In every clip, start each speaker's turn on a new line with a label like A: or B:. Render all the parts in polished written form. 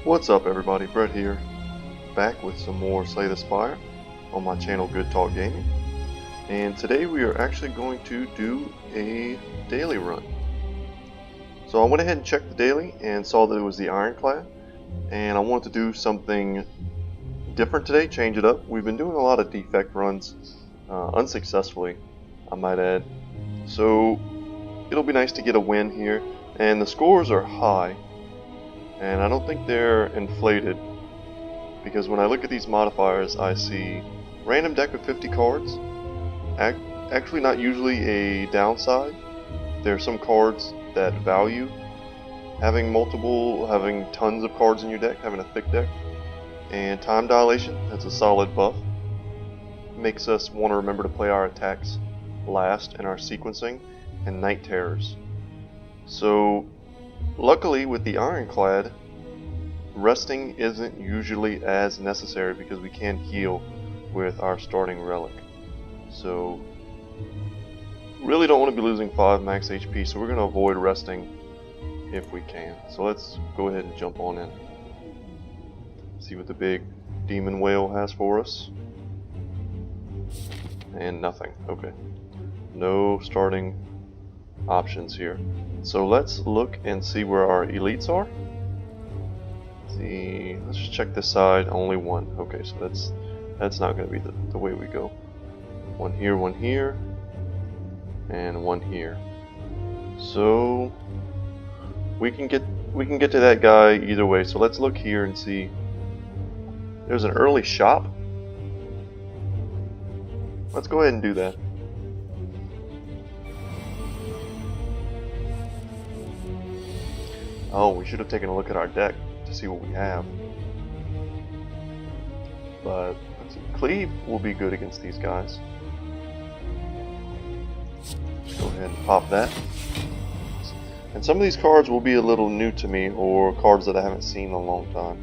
A: What's up everybody, Brett here, back with some more Slay the Spire on my channel Good Talk Gaming. And today we are actually going to do a daily run. So I went ahead and checked the daily and saw that it was the Ironclad, and I wanted to do something different today, change it up. We've been doing a lot of defect runs, unsuccessfully I might add, so it'll be nice to get a win here. And the scores are high, and I don't think they're inflated, because when I look at these modifiers I see random deck of 50 cards. Actually not usually a downside. There are some cards that value having tons of cards in your deck, having a thick deck. And time dilation, that's a solid buff. Makes us want to remember to play our attacks last in our sequencing, and night terrors. So luckily with the Ironclad, resting isn't usually as necessary because we can heal with our starting relic. So really don't want to be losing 5 max HP, so we're going to avoid resting if we can. So let's go ahead and jump on in. See what the big demon whale has for us. And nothing. Okay. No starting options here. So let's look and see where our elites are. Let's just check this side. Only one. Okay, so that's not going to be the way we go. One here, and one here. So we can get to that guy either way. So let's look here and see. There's an early shop. Let's go ahead and do that. Oh, we should have taken a look at our deck to see what we have. But let's see. Cleave will be good against these guys. Let's go ahead and pop that. And some of these cards will be a little new to me, or cards that I haven't seen in a long time.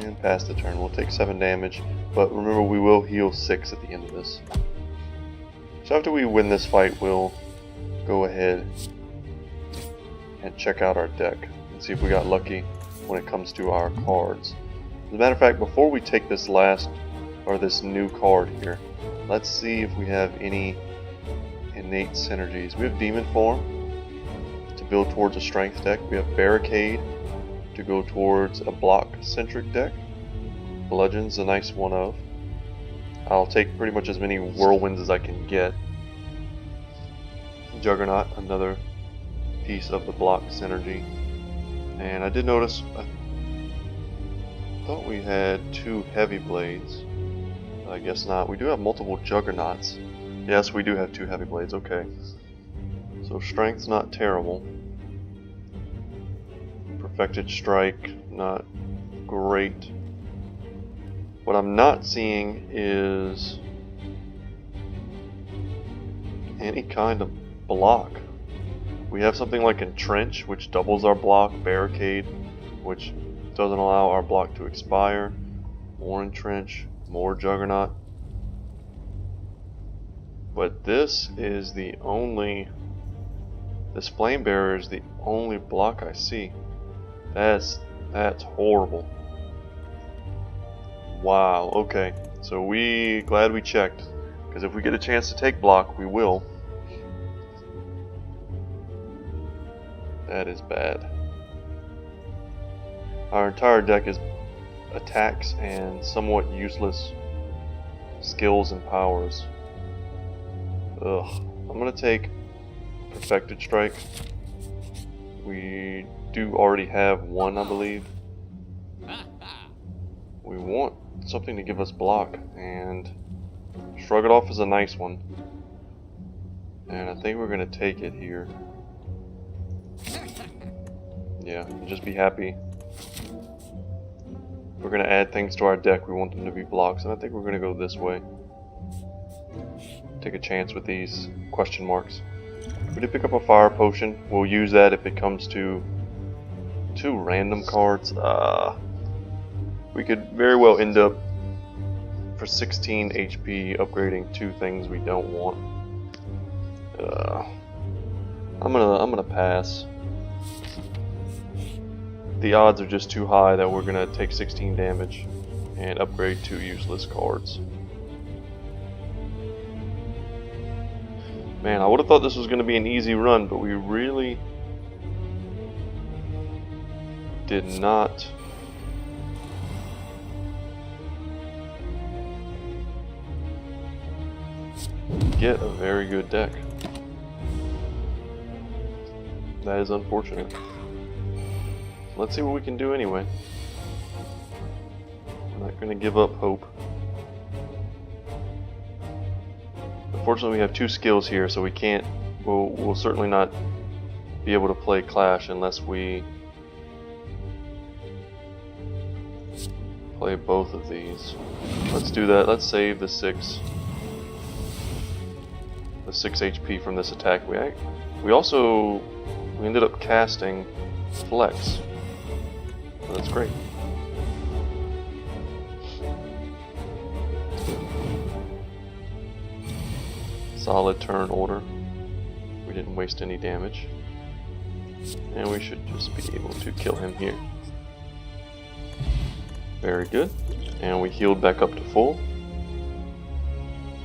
A: And pass the turn. We'll take 7 damage, but remember we will heal 6 at the end of this. So after we win this fight, we'll go ahead and check out our deck and see if we got lucky when it comes to our cards. As a matter of fact, before we take this this new card here, let's see if we have any innate synergies. We have Demon Form to build towards a strength deck. We have Barricade to go towards a block-centric deck. Bludgeon's a nice one of. I'll take pretty much as many whirlwinds as I can get. Juggernaut, another piece of the block synergy. And I did notice, I thought we had 2 heavy blades. I guess not. We do have multiple juggernauts. Yes, we do have 2 heavy blades, okay. So strength's not terrible. Perfected strike, not great. What I'm not seeing is any kind of block. We have something like Entrench, which doubles our block, Barricade, which doesn't allow our block to expire, more Entrench, more Juggernaut. But this Flame Bearer is the only block I see. That's horrible. Wow, okay. So glad we checked, because if we get a chance to take block, we will. That is bad. Our entire deck is attacks and somewhat useless skills and powers. Ugh. I'm gonna take Perfected Strike. We do already have 1, I believe. We want something to give us block, and Shrug It Off is a nice one. And I think we're gonna take it here. Yeah, just be happy. We're gonna add things to our deck, we want them to be blocks, and I think we're gonna go this way. Take a chance with these question marks. We did pick up a fire potion. We'll use that if it comes to 2 random cards. We could very well end up for 16 HP upgrading two things we don't want. I'm gonna pass. The odds are just too high that we're gonna take 16 damage and upgrade two useless cards. Man, I would have thought this was gonna be an easy run, but we really did not get a very good deck. That is unfortunate. Let's see what we can do anyway. I'm not going to give up hope. Unfortunately, we have two skills here, so we can't. We'll certainly not be able to play Clash unless we play both of these. Let's do that. Let's save the 6 HP from this attack. We ended up casting Flex. So that's great. Solid turn order. We didn't waste any damage. And we should just be able to kill him here. Very good. And we healed back up to full.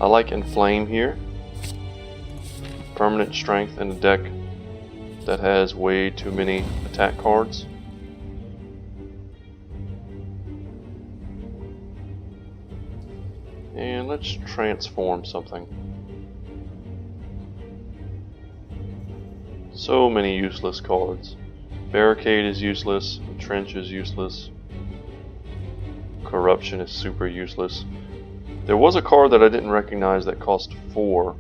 A: I like Inflame here. Permanent strength in a deck that has way too many attack cards. And let's transform something. So many useless cards. Barricade is useless, Entrench is useless, Corruption is super useless. There was a card that I didn't recognize that cost 4.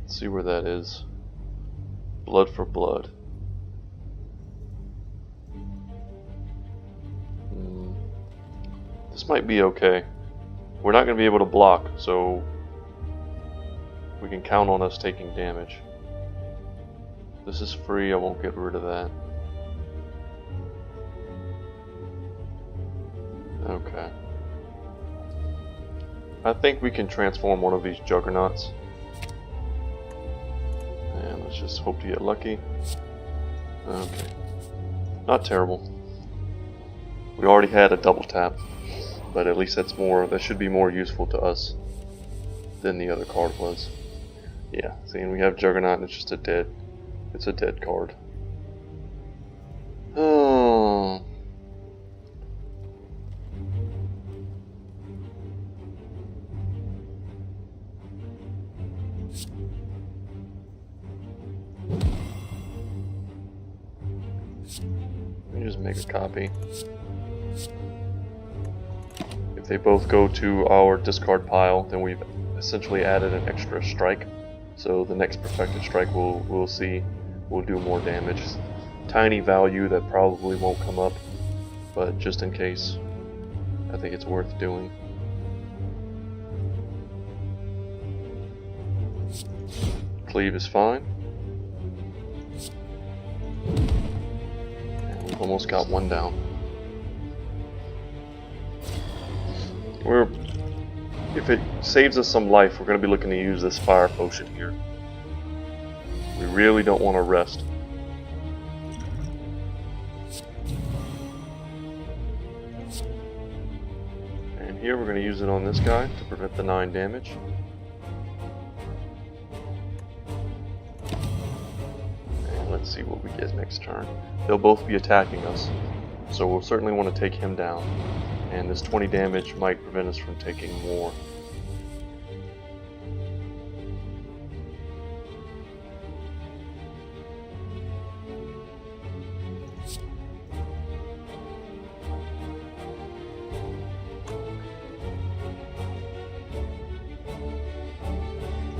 A: Let's see where that is. Blood for Blood. This might be okay. We're not going to be able to block, so we can count on us taking damage. This is free, I won't get rid of that. Okay. I think we can transform one of these Juggernauts. And let's just hope to get lucky. Okay. Not terrible. We already had a double tap, but at least that should be more useful to us than the other card was. Yeah, see, and we have Juggernaut and it's just it's a dead card. Oh. Let me just make a copy. If they both go to our discard pile, then we've essentially added an extra strike. So the next perfected strike we'll see will do more damage. Tiny value that probably won't come up, but just in case, I think it's worth doing. Cleave is fine. And we've almost got one down. If it saves us some life, we're going to be looking to use this fire potion here. We really don't want to rest. And here we're going to use it on this guy to prevent the 9 damage. And let's see what we get next turn. They'll both be attacking us, so we'll certainly want to take him down. And this 20 damage might prevent us from taking more.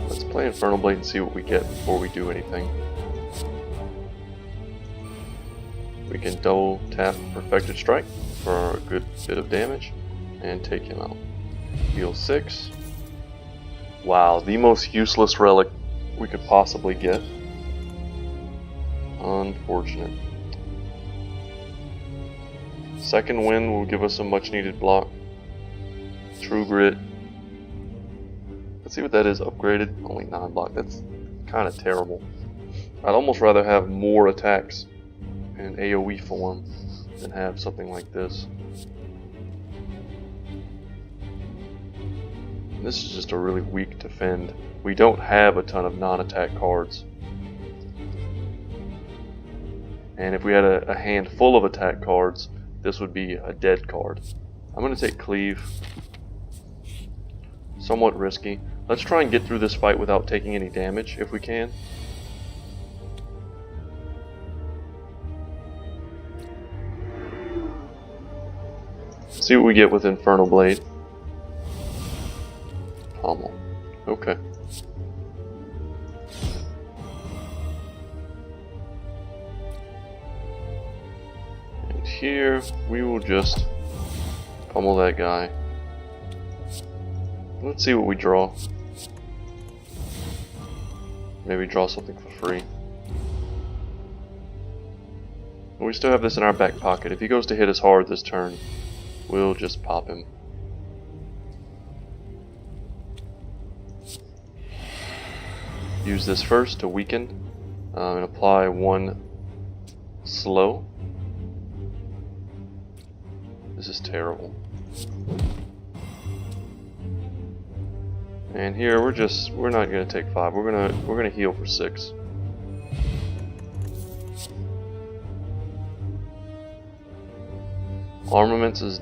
A: Let's play Infernal Blade and see what we get before we do anything. We can double tap Perfected Strike for a good bit of damage and take him out. Heal 6. Wow, the most useless relic we could possibly get. Unfortunate. Second win will give us a much needed block. True Grit. Let's see what that is upgraded. Only 9 block. That's kind of terrible. I'd almost rather have more attacks in AoE form than have something like this. This is just a really weak defend. We don't have a ton of non-attack cards. And if we had a hand full of attack cards, this would be a dead card. I'm going to take Cleave. Somewhat risky. Let's try and get through this fight without taking any damage, if we can. See what we get with Infernal Blade. Pommel. Okay. And here we will just pummel that guy. Let's see what we draw. Maybe draw something for free. But we still have this in our back pocket. If he goes to hit us hard this turn, we'll just pop him. Use this first to weaken and apply 1 slow. This is terrible. And here we're not gonna take 5. We're gonna heal for 6. Armaments is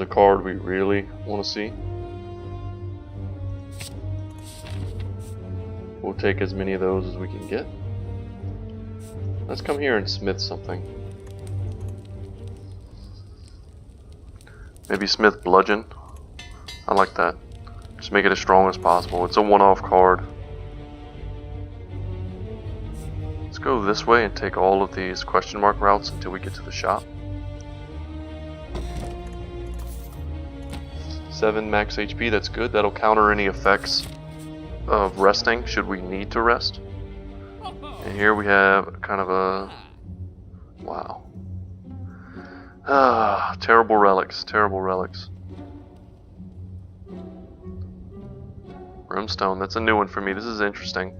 A: a card we really want to see. We'll take as many of those as we can get. Let's come here and smith something. Maybe smith bludgeon. I like that. Just make it as strong as possible. It's a one-off card. Let's go this way and take all of these question mark routes until we get to the shop. 7 max HP, that's good. That'll counter any effects of resting should we need to rest. And here we have kind of a... wow. Terrible relics, terrible relics. Brimstone, that's a new one for me. This is interesting.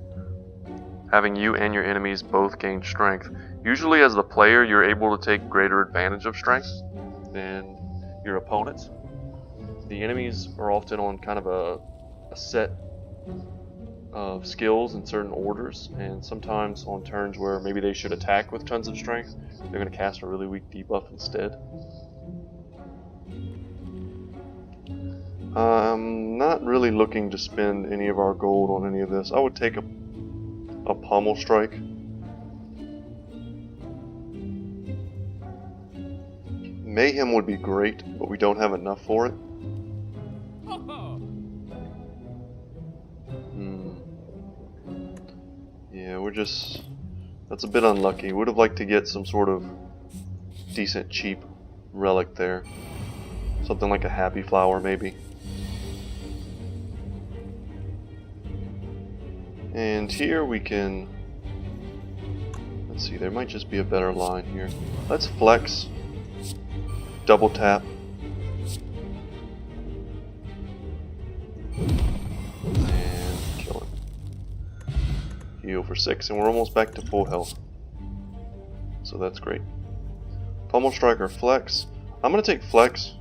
A: Having you and your enemies both gain strength. Usually as the player, you're able to take greater advantage of strength than your opponents. The enemies are often on kind of a set of skills in certain orders, and sometimes on turns where maybe they should attack with tons of strength, they're going to cast a really weak debuff instead. I'm not really looking to spend any of our gold on any of this. I would take a pommel strike. Mayhem would be great, but we don't have enough for it. Yeah, that's a bit unlucky. Would have liked to get some sort of decent cheap relic there. Something like a happy flower maybe. And here we can, let's see, there might just be a better line here. Let's flex, double tap, and kill him. Heal for 6, and we're almost back to full health. So that's great. Pommel Striker Flex. I'm going to take Flex.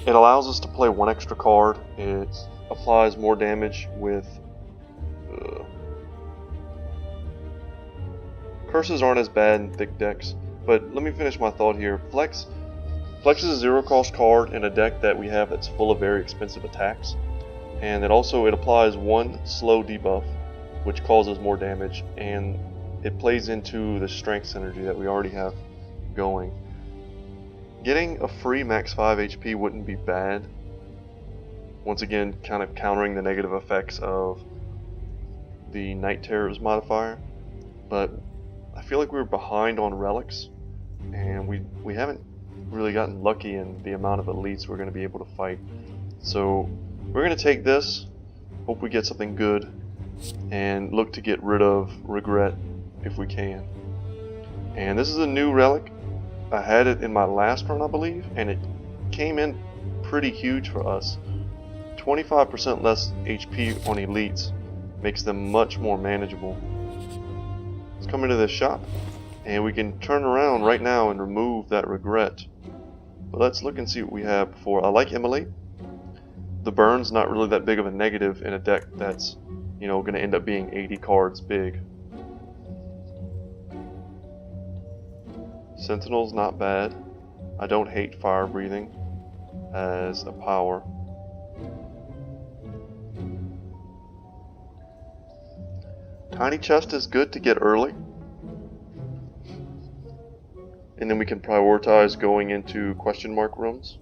A: It allows us to play 1 extra card. It applies more damage with... Curses aren't as bad in thick decks, but let me finish my thought here. Flex is a 0-cost card in a deck that we have that's full of very expensive attacks, and it applies 1 slow debuff, which causes more damage, and it plays into the strength synergy that we already have going. Getting a free max 5 HP wouldn't be bad. Once again, kind of countering the negative effects of the Night Terrors modifier, but I feel like we were behind on relics, and we haven't really gotten lucky in the amount of elites we're going to be able to fight. So we're going to take this, hope we get something good, and look to get rid of Regret if we can. And this is a new relic. I had it in my last run, I believe, and it came in pretty huge for us. 25% less HP on elites makes them much more manageable. Let's come into this shop, and we can turn around right now and remove that regret. But let's look and see what we have before. I like Immolate. The burn's not really that big of a negative in a deck that's, you know, going to end up being 80 cards big. Sentinel's not bad. I don't hate fire breathing as a power. Tiny chest is good to get early, and then we can prioritize going into question mark rooms.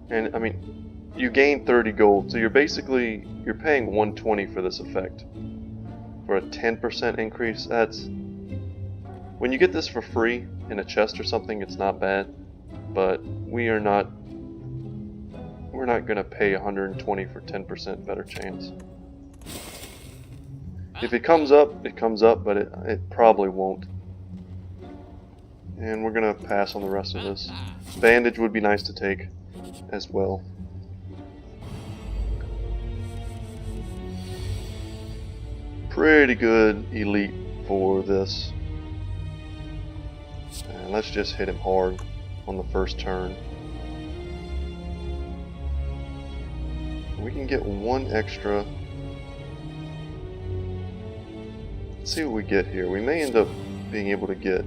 A: And I mean, you gain 30 gold, so you're paying 120 for this effect. For a 10% increase, that's, when you get this for free in a chest or something, it's not bad, but we're not gonna pay 120 for 10% better chance. If it comes up, it comes up, but it probably won't. And we're gonna pass on the rest of this. Bandage would be nice to take as well. Pretty good elite for this. And let's just hit him hard on the first turn. We can get one extra. Let's see what we get here. We may end up being able to get,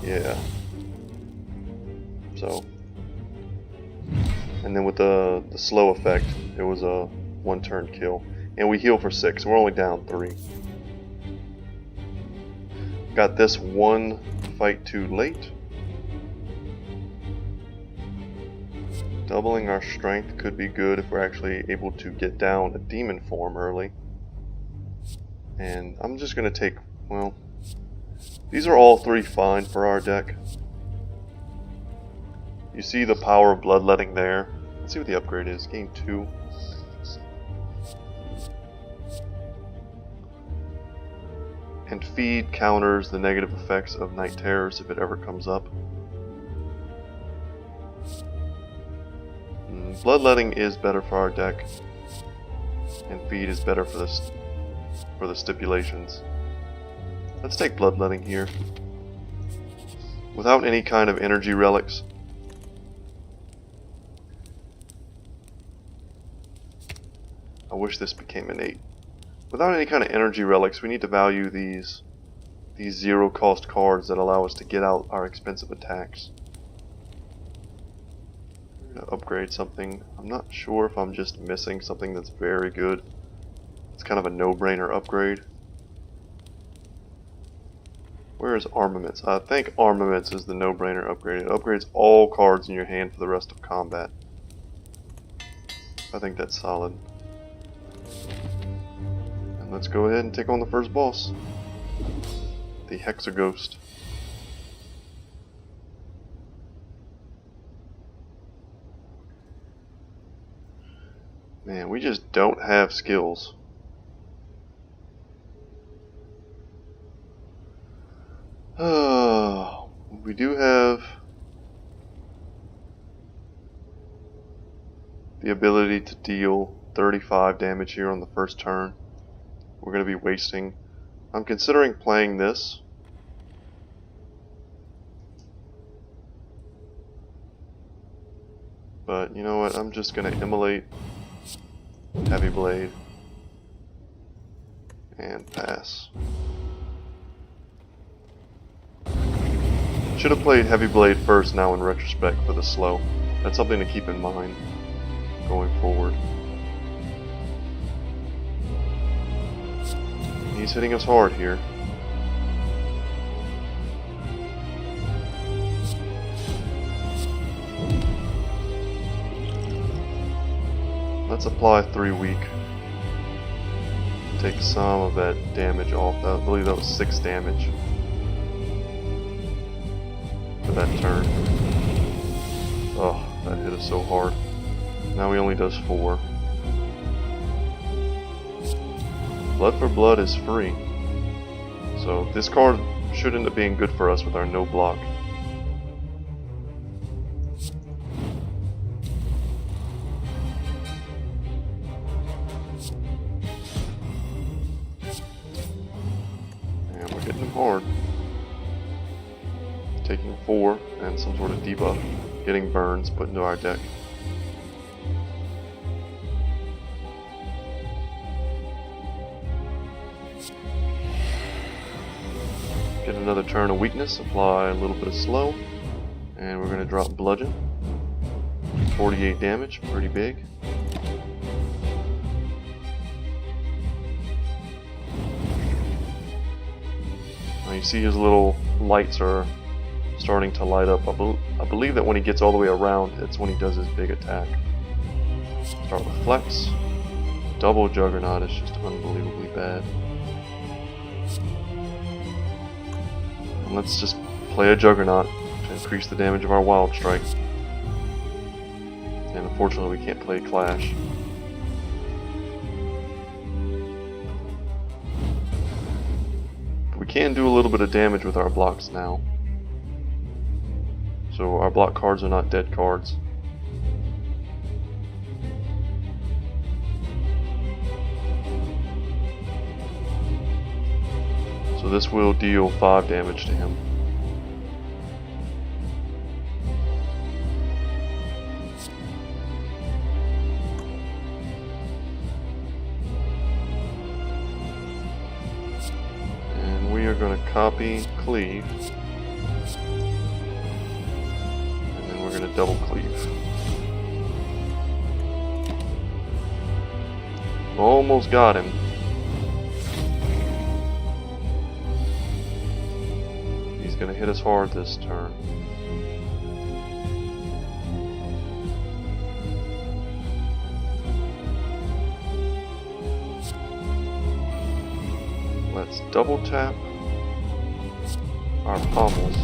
A: yeah. So, and then with the slow effect, it was a one-turn kill. And we heal for 6, we're only down 3. Got this one fight too late. Doubling our strength could be good if we're actually able to get down a demon form early. And I'm just going to take, well, these are all 3 fine for our deck. You see the power of bloodletting there. Let's see what the upgrade is. Gain 2. And feed counters the negative effects of Night Terrors if it ever comes up. Bloodletting is better for our deck, and feed is better for the stipulations. Let's take bloodletting here. Without any kind of energy relics. I wish this became innate. Without any kind of energy relics, we need to value these 0 cost cards that allow us to get out our expensive attacks. I'm going to upgrade something. I'm not sure if I'm just missing something that's very good. It's kind of a no-brainer upgrade. Where is Armaments? I think Armaments is the no-brainer upgrade. It upgrades all cards in your hand for the rest of combat. I think that's solid. Let's go ahead and take on the first boss, the Hexaghost. Man, we just don't have skills. Oh, we do have the ability to deal 35 damage here on the first turn. We're going to be wasting. I'm considering playing this. But you know what? I'm just going to immolate Heavy Blade and pass. Should have played Heavy Blade first now in retrospect for the slow. That's something to keep in mind going forward. He's hitting us hard here. Let's apply 3 weak. Take some of that damage off. I believe that was 6 damage for that turn. Oh, that hit us so hard. Now he only does 4. Blood for Blood is free. So this card should end up being good for us with our no block. And we're hitting him hard. Taking 4 and some sort of debuff. Getting burns put into our deck. Get another turn of weakness, apply a little bit of slow, and we're going to drop bludgeon. 48 damage, pretty big. Now you see his little lights are starting to light up. I believe that when he gets all the way around, it's when he does his big attack. Start with flex. Double juggernaut is just unbelievably bad. And let's just play a juggernaut to increase the damage of our wild strike. And unfortunately we can't play clash. But we can do a little bit of damage with our blocks now. So our block cards are not dead cards. So this will deal 5 damage to him. And we are going to copy cleave. We're going to double cleave. Almost got him. He's going to hit us hard this turn. Let's double tap our pommels.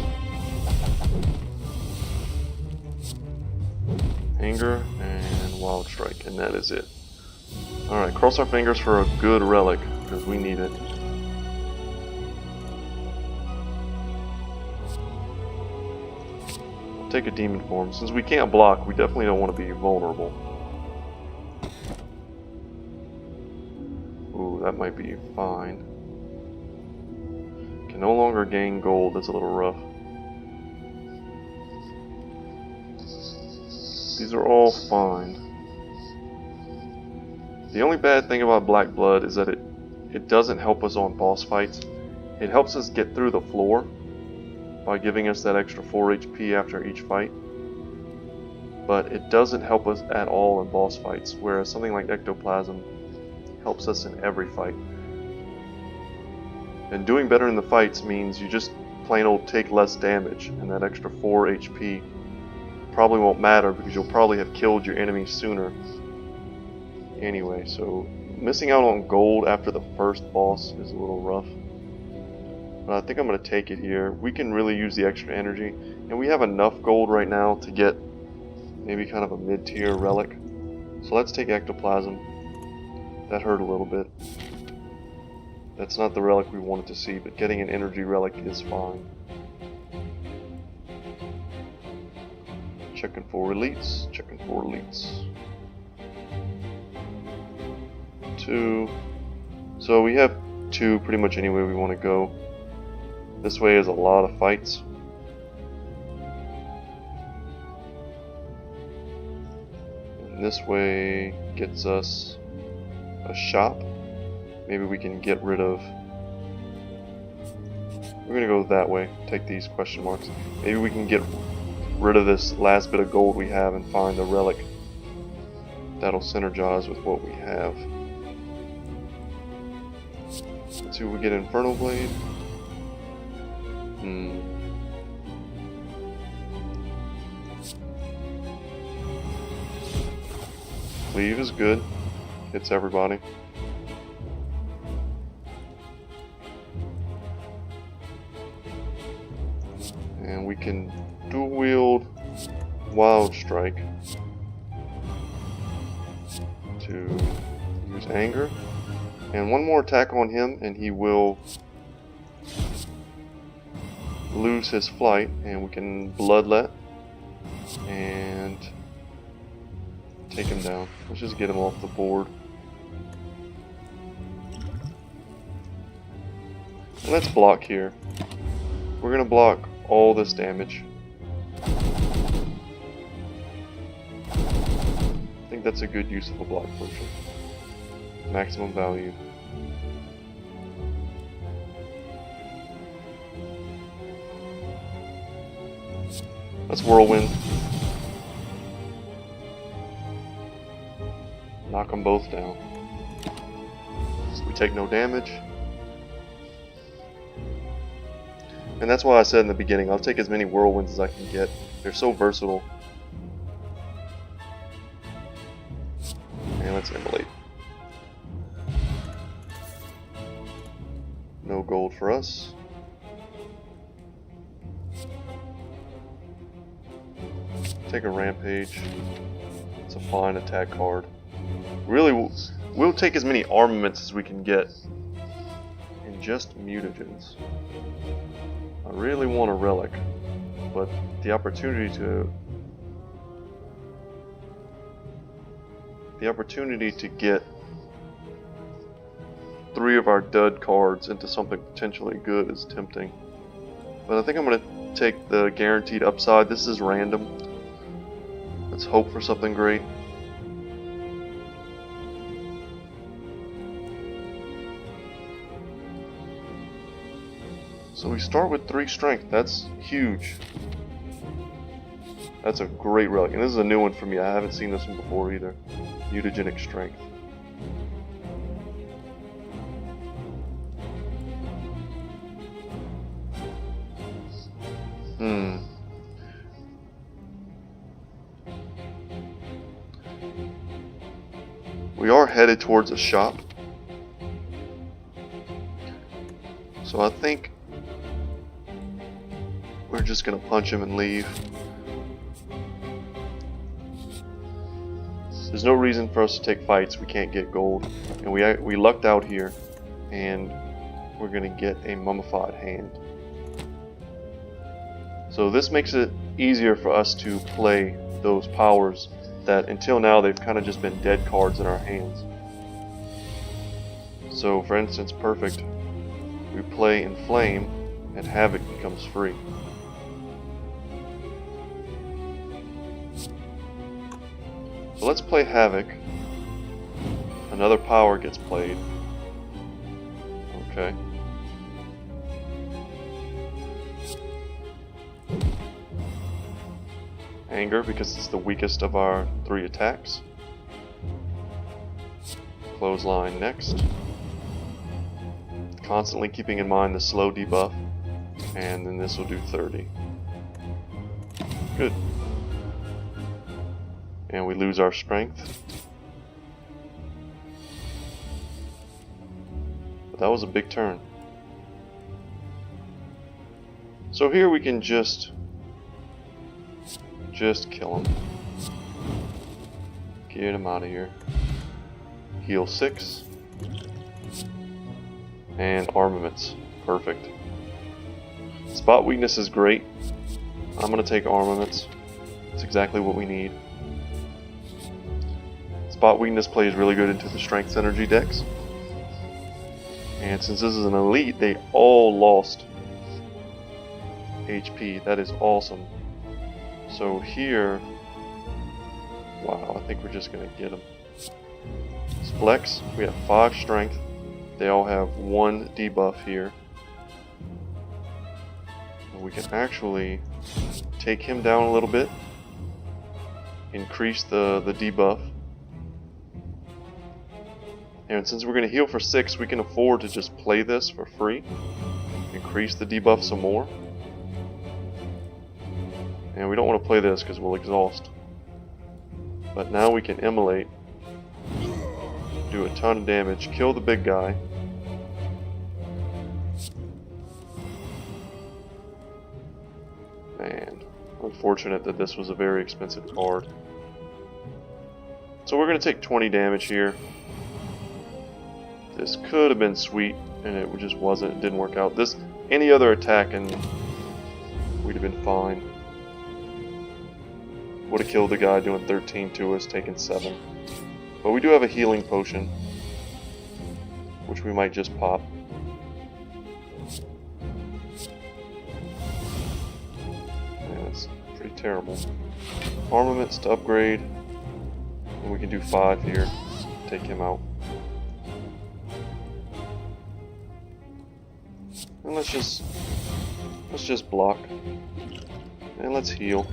A: Anger and wild strike, and that is it. Alright, cross our fingers for a good relic, because we need it. I'll take a demon form. Since we can't block, we definitely don't want to be vulnerable. Ooh, that might be fine. Can no longer gain gold, that's a little rough. These are all fine. The only bad thing about Black Blood is that it doesn't help us on boss fights. It helps us get through the floor by giving us that extra 4 HP after each fight. But it doesn't help us at all in boss fights, whereas something like Ectoplasm helps us in every fight. And doing better in the fights means you just plain old take less damage, and that extra 4 HP probably won't matter because you'll probably have killed your enemy sooner anyway. So missing out on gold after the first boss is a little rough, but I think I'm going to take it here. We can really use the extra energy, and we have enough gold right now to get maybe kind of a mid-tier relic. So let's take Ectoplasm. That hurt a little bit. That's not the relic we wanted to see, but getting an energy relic is fine. Checking for elites, checking for elites. 2. So we have 2 pretty much any way we want to go. This way is a lot of fights. And this way gets us a shop. Maybe we can get rid of... We're going to go that way. Take these question marks. Maybe we can get rid of this last bit of gold we have and find the relic that'll synergize with what we have. Let's see what we get. Infernal Blade. Cleave is good. Hits everybody. And we can dual wield Wild Strike to use Anger. And one more attack on him and he will lose his flight, and we can bloodlet and take him down. Let's just get him off the board. And let's block here. We're going to block all this damage. I think that's a good use of a block potion. Maximum value. Let's whirlwind. Knock them both down. So we take no damage. And that's why I said in the beginning, I'll take as many whirlwinds as I can get. They're so versatile. And let's immolate. No gold for us. Take a rampage. It's a fine attack card. Really, we'll take as many armaments as we can get. And just mutagens. I really want a relic, but the opportunity to get 3 of our dud cards into something potentially good is tempting. But I think I'm going to take the guaranteed upside. This is random. Let's hope for something great. So we start with 3 strength. That's huge. That's a great relic. And this is a new one for me. I haven't seen this one before either. Mutagenic strength. We are headed towards a shop. So I think we're just gonna punch him and leave. There's no reason for us to take fights. We can't get gold, and we lucked out here, and we're gonna get a mummified hand. So this makes it easier for us to play those powers that until now they've kind of just been dead cards in our hands. So for instance, perfect. We play Inflame, and Havoc becomes free. So let's play Havoc. Another power gets played. Okay. Anger, because it's the weakest of our 3 attacks. Clothesline next. Constantly keeping in mind the slow debuff. And then this will do 30. Good. And we lose our strength. But that was a big turn. So here we can just kill him. Get him out of here. Heal 6. And armaments. Perfect. Spot weakness is great. I'm going to take armaments. It's exactly what we need. Spot weakness plays really good into the strength synergy decks. And since this is an elite, they all lost HP. That is awesome. So here, wow, I think we're just going to get them. Flex, we have 5 strength. They all have 1 debuff here. And we can actually take him down a little bit. Increase the debuff. And since we're going to heal for 6, we can afford to just play this for free. Increase the debuff some more. And we don't want to play this because we'll exhaust. But now we can immolate. Do a ton of damage. Kill the big guy. And unfortunate that this was a very expensive card. So we're going to take 20 damage here. This could have been sweet, and it just wasn't. It didn't work out. Any other attack and we'd have been fine. Would have killed the guy doing 13 to us, taking 7. But we do have a healing potion, which we might just pop. Man, that's pretty terrible. Armaments to upgrade, and we can do 5 here. Take him out. And let's just block. And let's heal.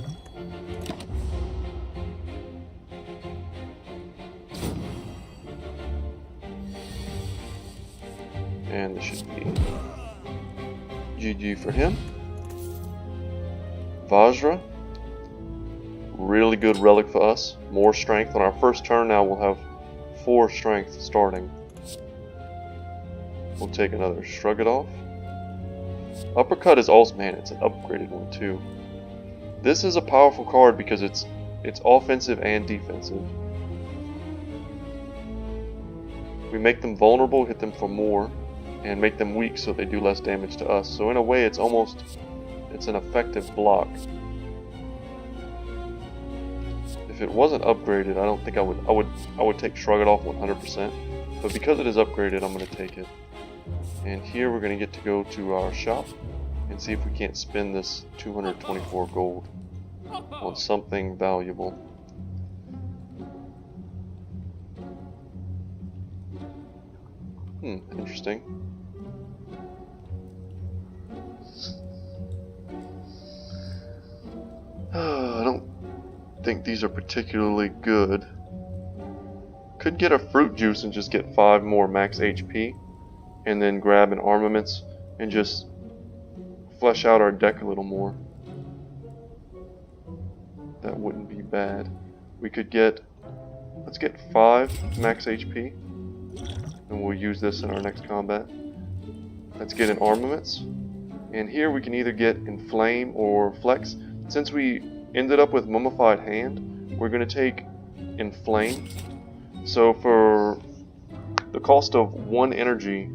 A: And this should be GG for him. Vajra. Really good relic for us. More strength. On our first turn now we'll have 4 strength starting. We'll take another Shrug It Off. Uppercut is also, man, it's an upgraded one too. This is a powerful card because it's offensive and defensive. We make them vulnerable, hit them for more, and make them weak so they do less damage to us. So in a way it's an effective block. If it wasn't upgraded, I don't think I would take Shrug It Off 100%. But because it is upgraded, I'm going to take it. And here we're going to get to go to our shop and see if we can't spend this 224 gold on something valuable. Interesting. I don't think these are particularly good. Could get a fruit juice and just get 5 more max HP, and then grab an armaments and just flesh out our deck a little more. That wouldn't be bad. We could get, let's get 5 max HP, and we'll use this in our next combat. Let's get an armaments, and here we can either get Inflame or Flex. Since we ended up with Mummified Hand, we're going to take Inflame. So for the cost of 1 energy,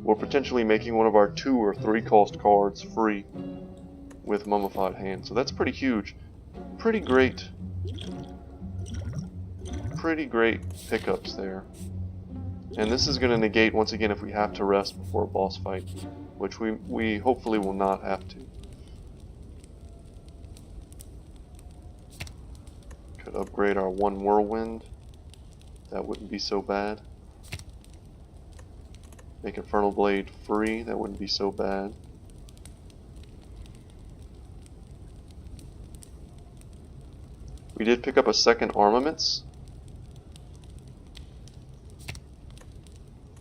A: we're potentially making one of our 2 or 3 cost cards free with Mummified Hand. So that's pretty huge. Pretty great pickups there. And this is going to negate once again if we have to rest before a boss fight, which we hopefully will not have to. Could upgrade our 1 Whirlwind. That wouldn't be so bad. Make Infernal Blade free. That wouldn't be so bad. We did pick up a second armaments.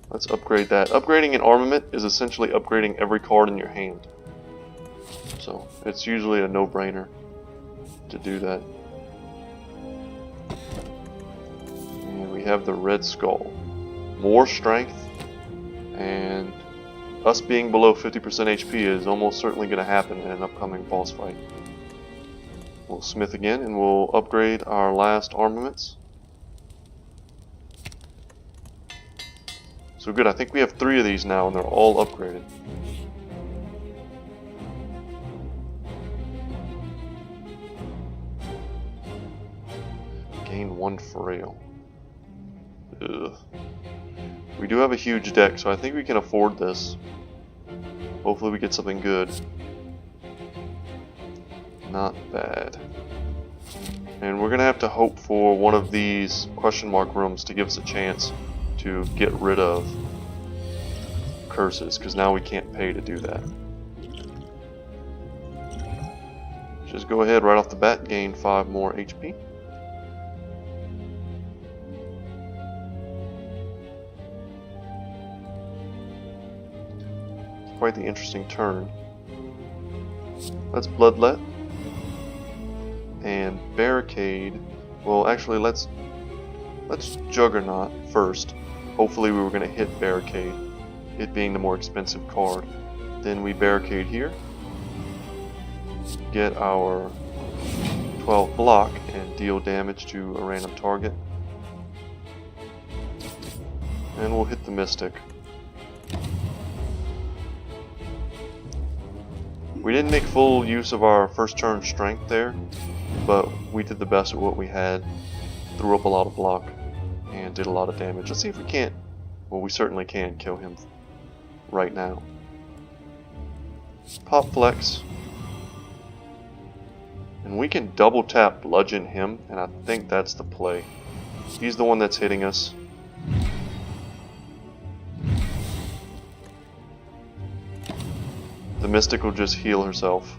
A: Let's upgrade that. Upgrading an armament is essentially upgrading every card in your hand. So it's usually a no-brainer to do that. And we have the Red Skull. More strength, and us being below 50% HP is almost certainly going to happen in an upcoming boss fight. We'll smith again and we'll upgrade our last armaments. So good, I think we have 3 of these now and they're all upgraded. Gain 1 frail. Ugh. We do have a huge deck, so I think we can afford this. Hopefully we get something good. Not bad. And we're gonna have to hope for one of these question mark rooms to give us a chance to get rid of curses, because now we can't pay to do that. Just go ahead right off the bat, gain 5 more HP. Quite the interesting turn. Let's Bloodlet and Barricade. Well, actually, let's Juggernaut first. Hopefully, we were going to hit Barricade, it being the more expensive card. Then we Barricade here, get our 12 block, and deal damage to a random target. And we'll hit the Mystic. We didn't make full use of our first turn strength there, but we did the best with what we had. Threw up a lot of block and did a lot of damage. Let's see if we can't, well, we certainly can kill him right now. Pop Flex. And we can double tap bludgeon him, and I think that's the play. He's the one that's hitting us. The Mystic will just heal herself.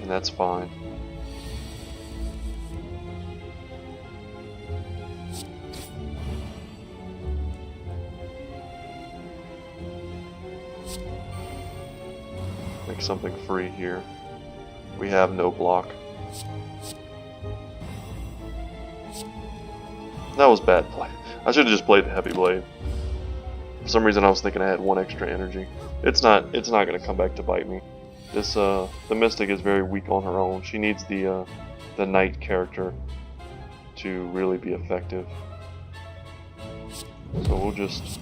A: And that's fine. Make something free here. We have no block. That was bad play. I should have just played the Heavy Blade. For some reason I was thinking I had 1 extra energy. It's not gonna come back to bite me. This the Mystic is very weak on her own. She needs the Knight character to really be effective. So we'll just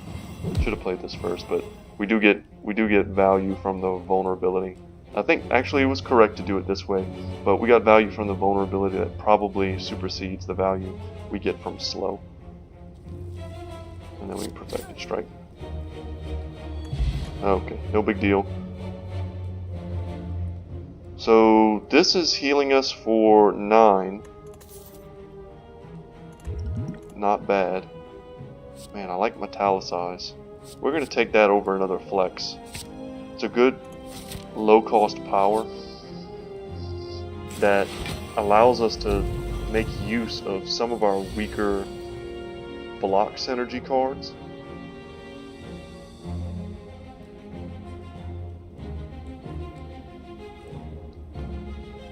A: should have played this first, but we do get value from the vulnerability. I think actually it was correct to do it this way, but we got value from the vulnerability that probably supersedes the value we get from slow. And then we perfected strike. Okay, no big deal. So this is healing us for 9. Not bad. Man, I like Metallicize. We're going to take that over another Flex. It's a good low-cost power that allows us to make use of some of our weaker block synergy cards.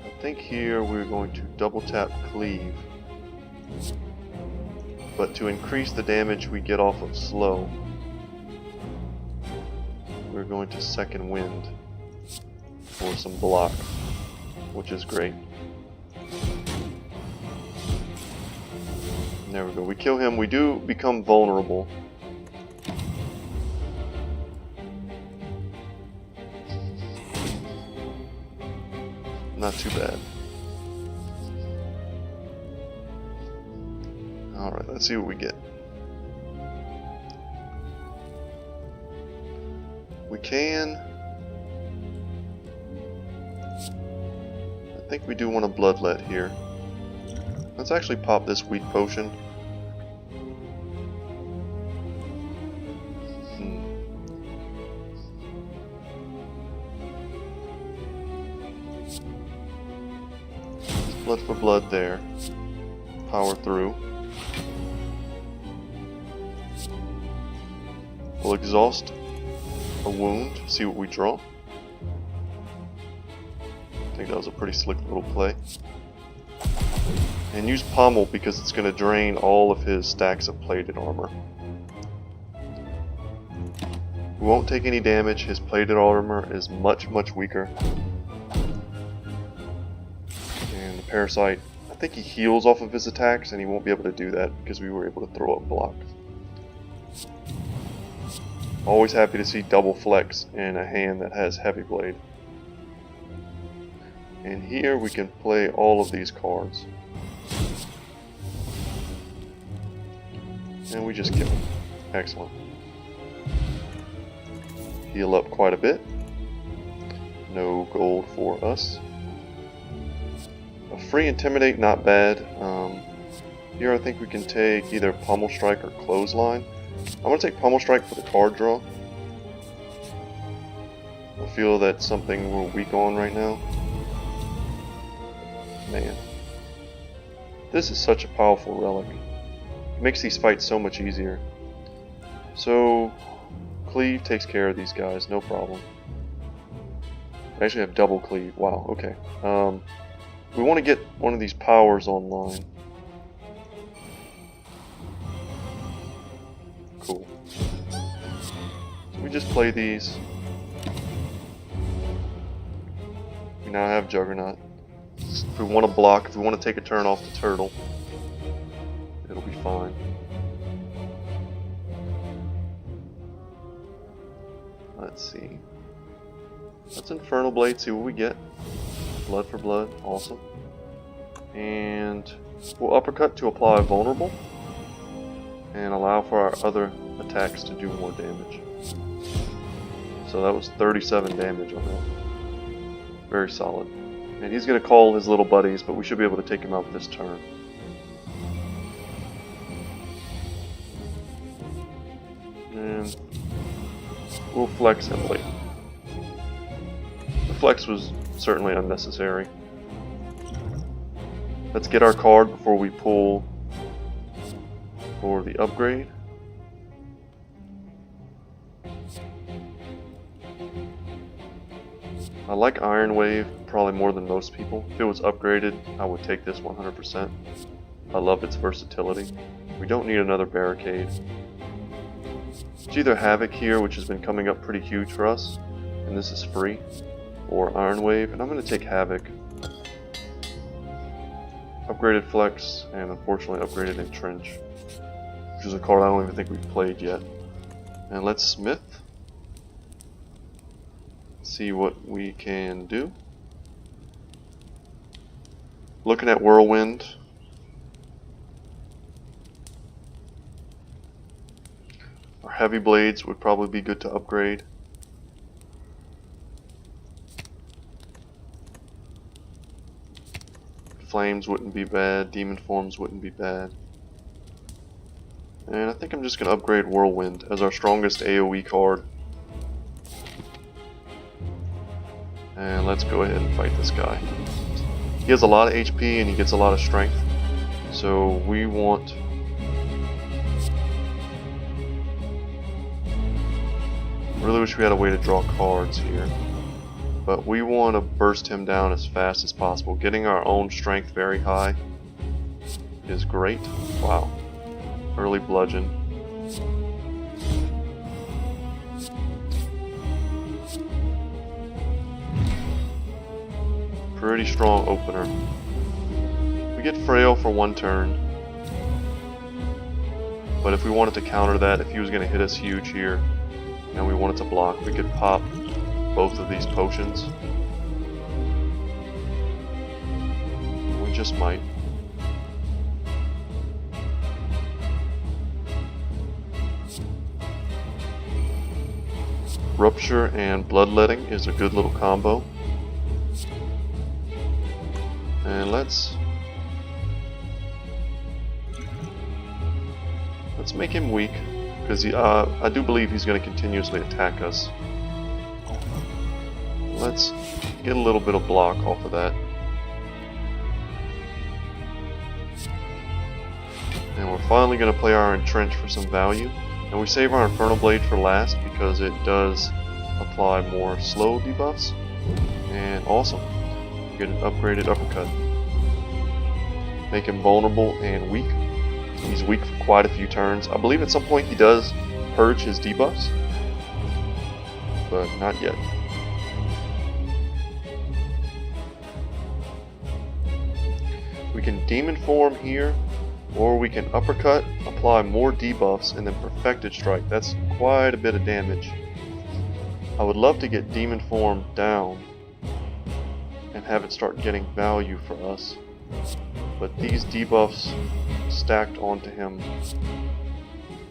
A: I think here we're going to double tap Cleave, but to increase the damage we get off of slow, we're going to second wind for some block, which is great. There we go. We kill him. We do become vulnerable. Not too bad. Alright, let's see what we get. We can... I think we do want a Bloodlet here. Let's actually pop this weak potion. Blood for blood there. Power through. We'll exhaust a wound, see what we draw. I think that was a pretty slick little play. And use Pommel because it's going to drain all of his stacks of plated armor. We won't take any damage. His plated armor is much, much weaker. And the Parasite, I think he heals off of his attacks, and he won't be able to do that because we were able to throw up block. Always happy to see double flex in a hand that has Heavy Blade. And here we can play all of these cards. And we just kill him. Excellent. Heal up quite a bit. No gold for us. A free Intimidate, not bad. Here I think we can take either Pummel Strike or Clothesline. I'm going to take Pummel Strike for the card draw. I feel that's something we're weak on right now. Man. This is such a powerful relic. It makes these fights so much easier. So, Cleave takes care of these guys, no problem. I actually have double Cleave. Wow, okay. We want to get one of these powers online. Cool. So we just play these. We now have Juggernaut. If we want to block, if we want to take a turn off the turtle, it'll be fine. Let's see. Let's Infernal Blade, see what we get. Blood for blood, awesome. And we'll uppercut to apply vulnerable and allow for our other attacks to do more damage. So that was 37 damage on that. Very solid. And he's going to call his little buddies, but we should be able to take him out this turn. And we'll flex heavily. The flex was certainly unnecessary. Let's get our card before we pull for the upgrade. I like Iron Wave probably more than most people. If it was upgraded, I would take this 100%. I love its versatility. We don't need another barricade. It's either Havoc here, which has been coming up pretty huge for us, and this is free, or Iron Wave, and I'm going to take Havoc. Upgraded Flex, and unfortunately upgraded Entrench, which is a card I don't even think we've played yet. And let's Smith. See what we can do. Looking at Whirlwind. Our Heavy Blades would probably be good to upgrade. Flames wouldn't be bad, Demon Forms wouldn't be bad. And I think I'm just going to upgrade Whirlwind as our strongest AoE card. And let's go ahead and fight this guy. He has a lot of HP and he gets a lot of strength. So we want... really wish we had a way to draw cards here. But we want to burst him down as fast as possible. Getting our own strength very high is great. Wow. Early bludgeon. Pretty strong opener. We get Frail for one turn. But if we wanted to counter that, if he was going to hit us huge here, and we wanted to block, we could pop both of these potions. We just might. Rupture and Bloodletting is a good little combo. And let's make him weak, because I do believe he's going to continuously attack us. Let's get a little bit of block off of that. And we're finally going to play our Entrench for some value. And we save our Infernal Blade for last because it does apply more slow debuffs. And awesome. We get an upgraded uppercut. Make him vulnerable and weak. He's weak for quite a few turns. I believe at some point he does purge his debuffs, but not yet. We can Demon Form here, or we can uppercut, apply more debuffs, and then Perfected Strike. That's quite a bit of damage. I would love to get Demon Form down and have it start getting value for us, but these debuffs stacked onto him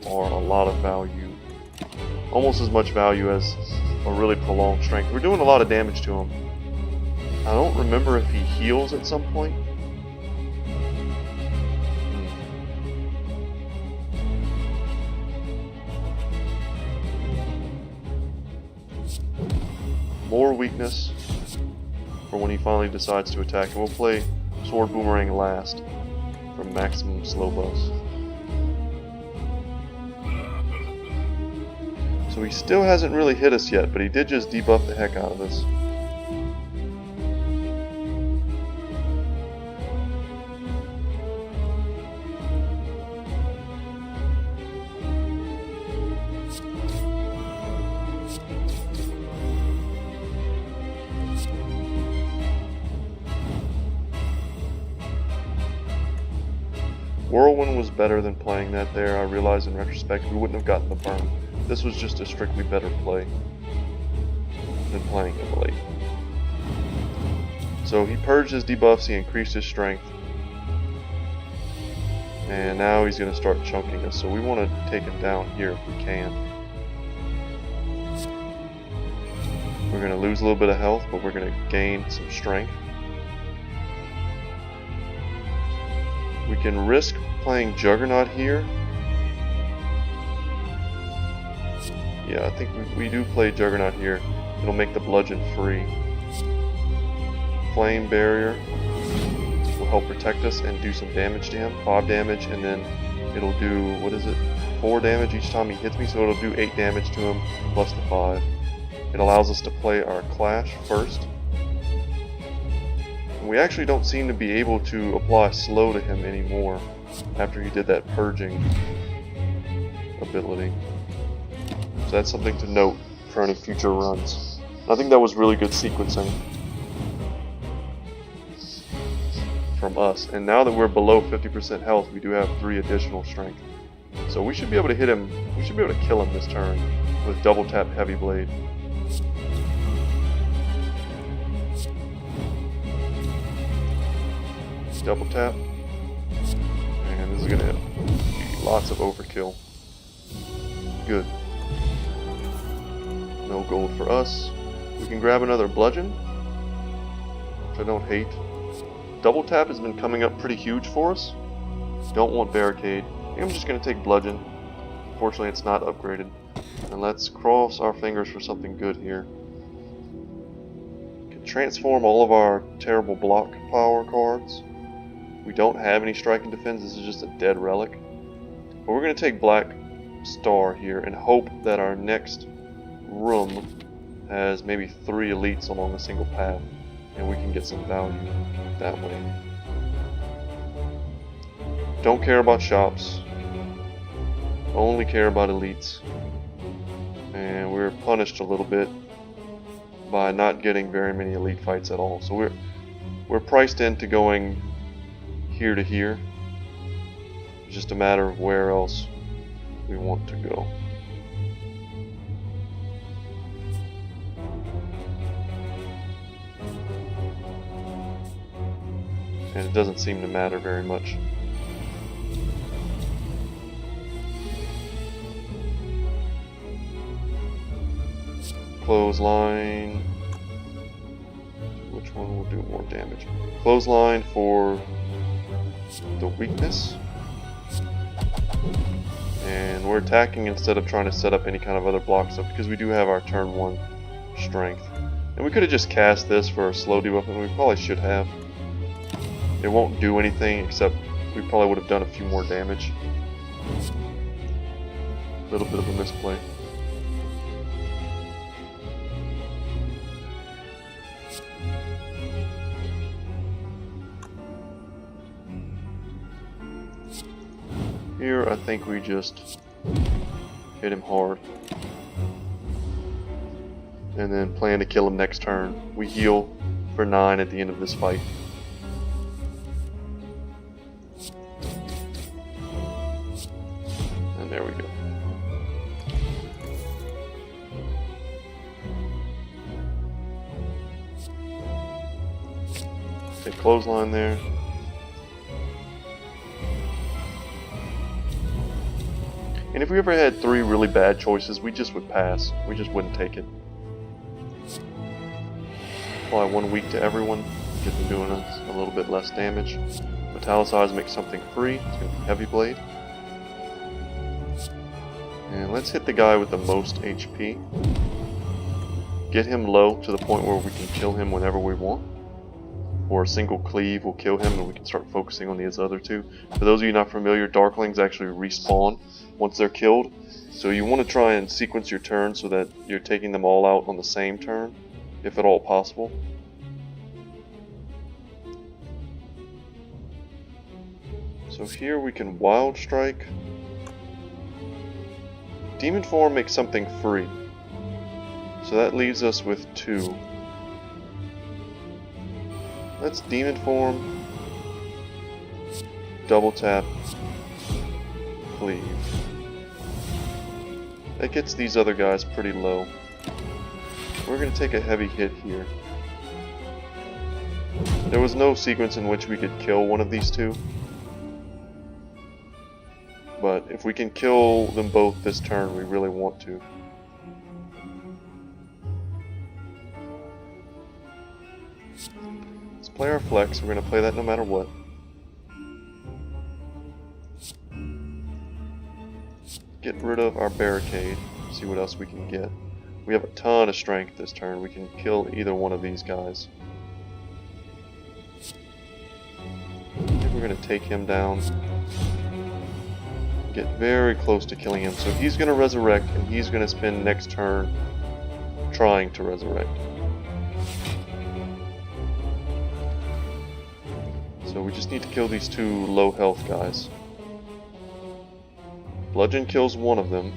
A: are a lot of value. Almost as much value as a really prolonged strength. We're doing a lot of damage to him. I don't remember if he heals at some point. More weakness for when he finally decides to attack. And we'll play Sword Boomerang last for maximum slow buffs. So he still hasn't really hit us yet, but he did just debuff the heck out of us. Whirlwind was better than playing that there. I realize in retrospect we wouldn't have gotten the burn. This was just a strictly better play. than playing him late. So he purged his debuffs, he increased his strength. And now he's going to start chunking us, so we want to take him down here if we can. We're going to lose a little bit of health, but we're going to gain some strength. We can risk playing Juggernaut here. Yeah, I think we do play Juggernaut here. It'll make the bludgeon free. Flame Barrier will help protect us and do some damage to him. 5 damage, and then it'll do, what is it? 4 damage each time he hits me, so it'll do 8 damage to him plus the 5. It allows us to play our Clash first. And we actually don't seem to be able to apply slow to him anymore after he did that purging ability. So that's something to note for any future runs. I think that was really good sequencing from us. And now that we're below 50% health, we do have 3 additional strength. So we should be able to hit him, we should be able to kill him this turn with double tap Heavy Blade. Double tap. And this is gonna be lots of overkill. Good. No gold for us. We can grab another bludgeon, which I don't hate. Double tap has been coming up pretty huge for us. Don't want barricade. I think I'm just going to take bludgeon. Fortunately, it's not upgraded. And let's cross our fingers for something good here. We can transform all of our terrible block power cards. We don't have any strike and defense. This is just a dead relic. But we're going to take Black Star here and hope that our next room has maybe 3 elites along a single path, and we can get some value that way. Don't care about shops, only care about elites, and we're punished a little bit by not getting very many elite fights at all. So we're priced into going here to here. It's just a matter of where else we want to go. And it doesn't seem to matter very much. Clothesline. Which one will do more damage? Clothesline for the weakness. And we're attacking instead of trying to set up any kind of other block stuff because we do have our turn 1 strength. And we could have just cast this for a slow debuff, and we probably should have. It won't do anything except we probably would have done a few more damage. A little bit of a misplay. Here I think we just hit him hard. And then plan to kill him next turn. We heal for 9 at the end of this fight. And there we go. Take clothesline there. And if we ever had 3 really bad choices, we just would pass. We just wouldn't take it. Apply 1 weak to everyone, get them doing a little bit less damage. Metallicize makes something free. It's going to be Heavy Blade. And let's hit the guy with the most HP. Get him low to the point where we can kill him whenever we want. Or a single cleave will kill him and we can start focusing on these other 2. For those of you not familiar, Darklings actually respawn once they're killed. So you want to try and sequence your turn so that you're taking them all out on the same turn, if at all possible. So here we can Wild Strike. Demon Form makes something free. So that leaves us with 2. Let's Demon Form, double tap, Cleave. That gets these other guys pretty low. We're going to take a heavy hit here. There was no sequence in which we could kill one of these two. But if we can kill them both this turn, we really want to. Let's play our flex. We're going to play that no matter what. Get rid of our barricade. See what else we can get. We have a ton of strength this turn. We can kill either one of these guys. I think we're going to take him down. Get very close to killing him. So he's going to resurrect, and he's going to spend next turn trying to resurrect. So we just need to kill these two low health guys. Bludgeon kills one of them.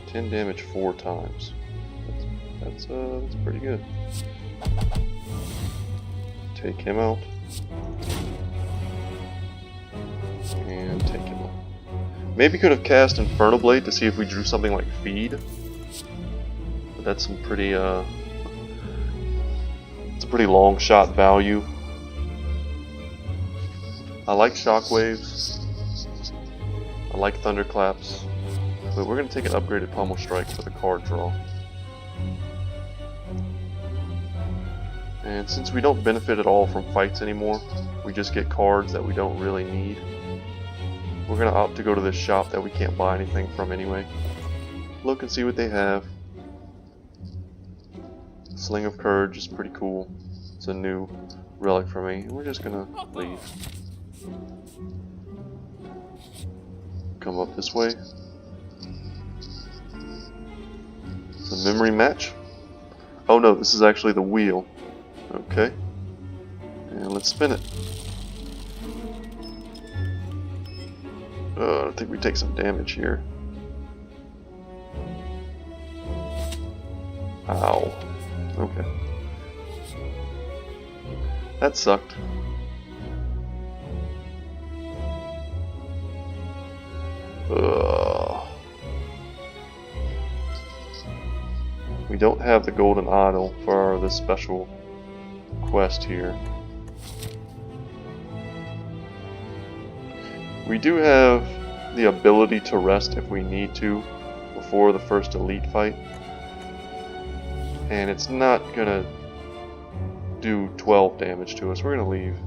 A: 10 damage 4 times. That's pretty good. Take him out. And take him out. Maybe could have cast Infernal Blade to see if we drew something like Feed. But that's some pretty it's a pretty long shot value. I like Shockwaves. I like Thunderclaps. But we're going to take an upgraded Pummel Strike for the card draw. And since we don't benefit at all from fights anymore, we just get cards that we don't really need. We're going to opt to go to this shop that we can't buy anything from anyway. Look and see what they have. Sling of Courage is pretty cool. It's a new relic for me. And we're just going to leave. Come up this way. It's a memory match. Oh no, this is actually the wheel. Okay. And let's spin it. I think we take some damage here. Ow. Okay. That sucked. We don't have the golden idol for this special quest here. We do have the ability to rest if we need to before the first elite fight. And it's not gonna do 12 damage to us. We're gonna leave.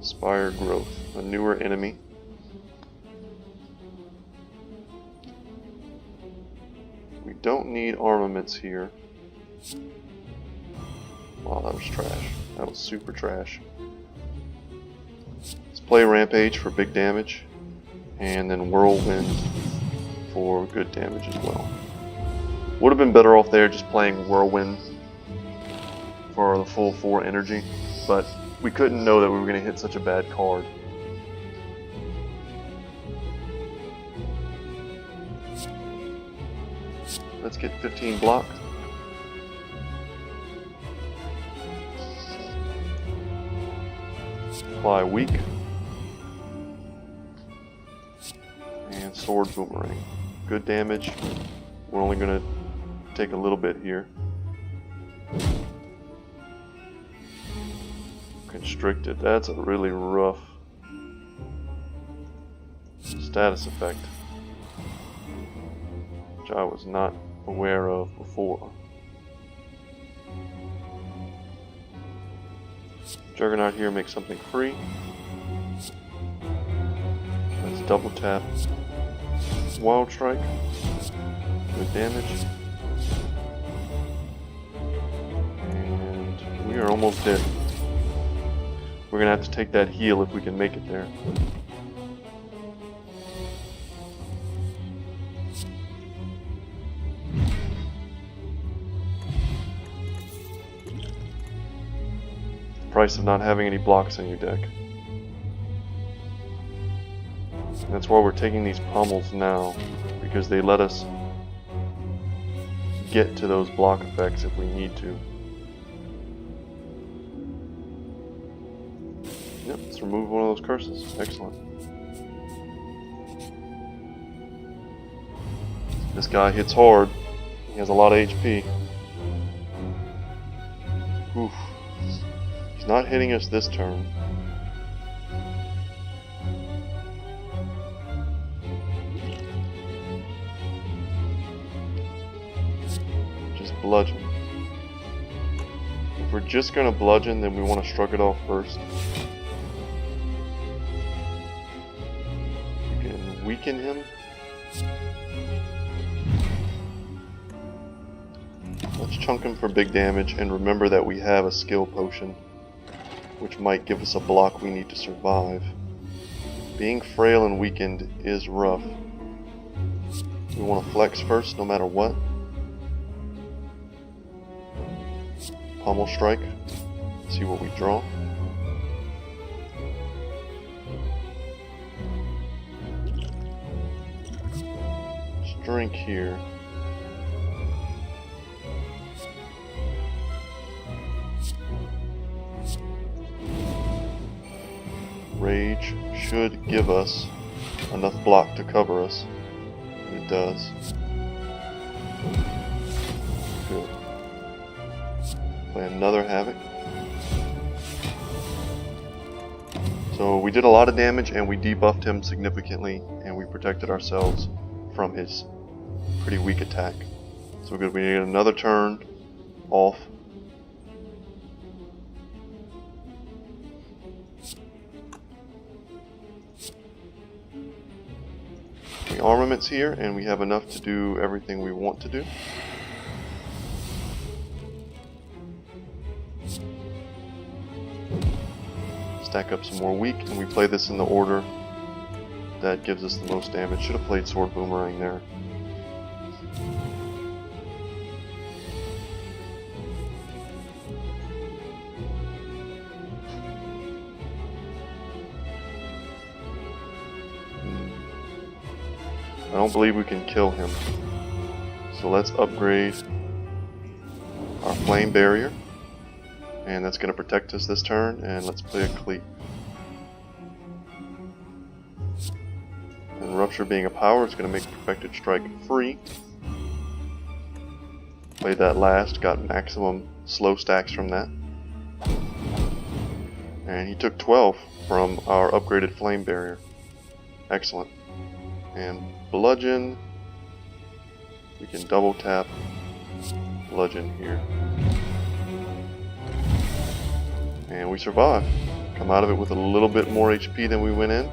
A: Spire Growth, a newer enemy. We don't need armaments here. Wow, that was trash. That was super trash. Let's play Rampage for big damage, and then Whirlwind for good damage as well. Would have been better off there just playing Whirlwind for the full 4 energy, but we couldn't know that we were going to hit such a bad card. Let's get 15 block. Apply weak. And sword boomerang. Good damage. We're only going to take a little bit here. Constricted. That's a really rough status effect, which I was not aware of before. Juggernaut here makes something free. Let's double tap Wild Strike. Good damage. And we are almost dead. We're gonna have to take that heal if we can make it there. Price of not having any blocks in your deck. And that's why we're taking these pummels now, because they let us get to those block effects if we need to. Yep, Let's remove one of those curses. Excellent. This guy hits hard. He has a lot of HP. Oof. He's not hitting us this turn. Just bludgeon. If we're just gonna bludgeon, then we want to shrug it off first. We can weaken him. Let's chunk him for big damage, and remember that we have a skill potion, which might give us a block we need to survive. Being frail and weakened is rough. We want to flex first no matter what. Pommel strike. See what we draw. Let's drink here. Rage should give us enough block to cover us. It does. Good. Play another Havoc. So we did a lot of damage and we debuffed him significantly, and we protected ourselves from his pretty weak attack. So good, we need another turn off. The armament's here, and we have enough to do everything we want to do. Stack up some more weak, and we play this in the order that gives us the most damage. Should have played Sword Boomerang there. I don't believe we can kill him. So let's upgrade our Flame Barrier. And that's going to protect us this turn. And let's play a Cleave. And Rupture being a power is going to make Perfected Strike free. Played that last, got maximum slow stacks from that. And he took 12 from our upgraded Flame Barrier. Excellent. And bludgeon, we can double tap bludgeon here, and we survive. Come out of it with a little bit more HP than we went in.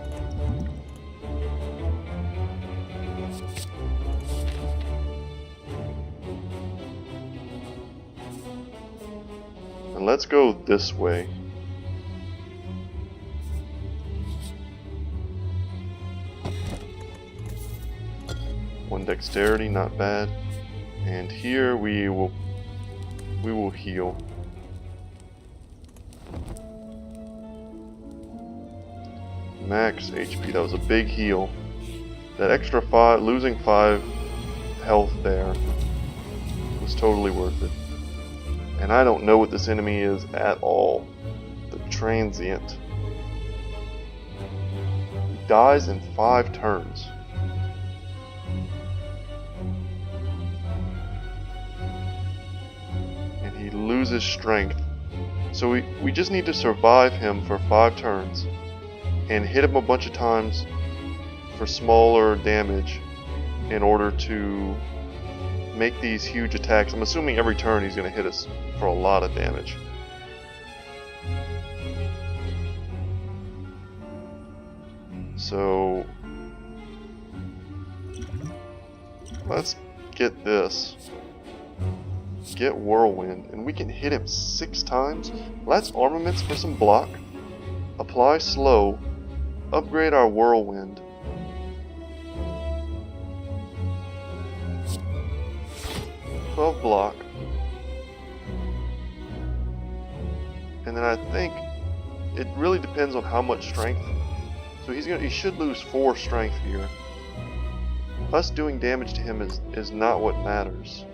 A: And let's go this way. One dexterity, not bad. And here we will heal. Max HP, that was a big heal. That extra 5, losing 5 health there was totally worth it. And I don't know what this enemy is at all. The Transient. He dies in 5 turns. He loses strength. So we just need to survive him for 5 turns and hit him a bunch of times for smaller damage in order to make these huge attacks. I'm assuming every turn he's going to hit us for a lot of damage. So let's get this. Get Whirlwind, and we can hit him 6 times. Let's armaments for some block. Apply slow. Upgrade our Whirlwind. Block. And then I think it really depends on how much strength. So he should lose 4 strength here. Us doing damage to him is not what matters.